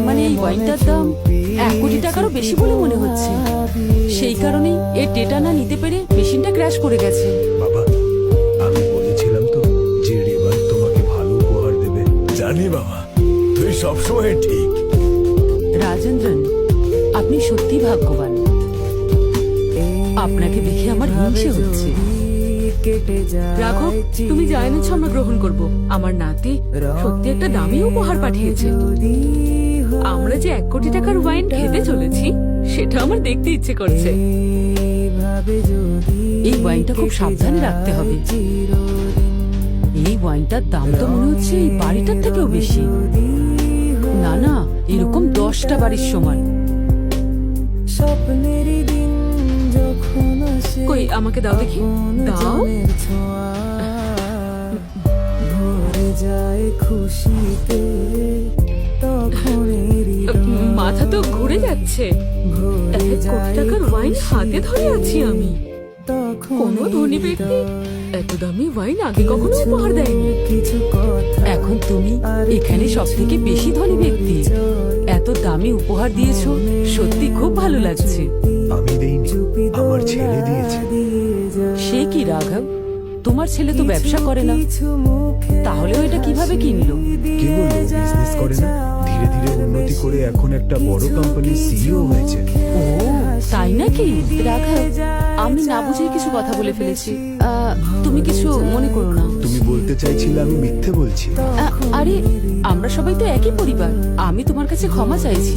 মানে এই ওয়াইনটার দাম 1 কোটি টাকারও বেশি বলে মনে হচ্ছে। সেই কারণেই এর ডেটা না নিতে পেরে মেশিনটা ক্র্যাশ করে গেছে। বাবা, আমি বলেছিলাম তো যে রেবান তোমাকে ভালো উপহার দেবে। জানি বাবা, তুই সবসময় ঠিক। রাজেন্দ্রন, আপনি সত্যি ভাগ্যবান। আপনাকে দেখে আমার হিংসে হচ্ছে। রাঘব, তুমি যা এনেছো আমরা গ্রহণ করব। আমার নাতি সত্যি একটা দামি উপহার পাঠিয়েছে। আমরা যে 1 কোটি টাকার ওয়াইন খেতে চলেছি সেটা আমার দেখতে ইচ্ছে করছে। এই ওয়াইনটা খুব সাবধানে রাখতে হবে। এই ওয়াইনটার দাম তো মনে হচ্ছে এই বাড়িটার থেকেও বেশি। না না, এরকম 10টা বাড়ির সমান। কই আমাকে দাও দেখি, দাও। মাথা তো ঘুরে যাচ্ছে। 1 কোটি টাকার ওয়াইন হাতে ধরে আছি আমি। কোন ধনী ব্যক্তি এত দামি ওয়াইন আগে কখনো উপহার দেয়নি। এখন তুমি এখানে সব থেকে বেশি ধনী ব্যক্তি। এত দামি উপহার দিয়েছো, সত্যি খুব ভালো লাগছে। আমি দেইনি, আমার ছেলে দিয়েছে। সে কি রাঘব, তোমার ছেলে তো ব্যবসা করে না, তাহলে এটা কিভাবে কিনলো? কি বলবো, বিজনেস করে না, ধীরে ধীরে উন্নতি করে এখন একটা বড় কোম্পানির সিইও হয়েছে। ও তাই নাকি? রাঘব, আমি না বুঝে কিছু কথা বলে ফেলেছি। তুমি কিছু মনে করো না। তুমি বলতে চাইছিলে আমি মিথ্যে বলছি? আরে আমরা সবাই তো একই পরিবার। আমি তোমার কাছে ক্ষমা চাইছি।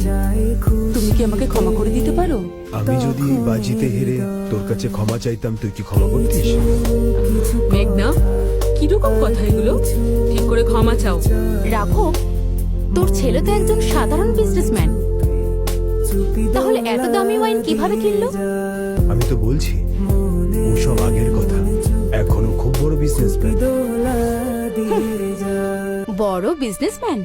তুমি কি আমাকে ক্ষমা করে দিতে পারো? আমি যদি এই বাজিতে হেরে তোর কাছে ক্ষমা চাইতাম, তুই কি ক্ষমা করতিস? মেঘনা, কিরকম কথা এগুলো? ঠিক করে ক্ষমা চাও। রাঘব, তোর ছেলে তো একজন সাধারণ বিজনেসম্যান, তাহলে এত দামি ওয়াইন কিভাবে কিনলো? আমি তো বলছি ওসব আগের কথা, এখনো খুব বড় বিজনেসম্যান। বড় বিজনেসম্যান?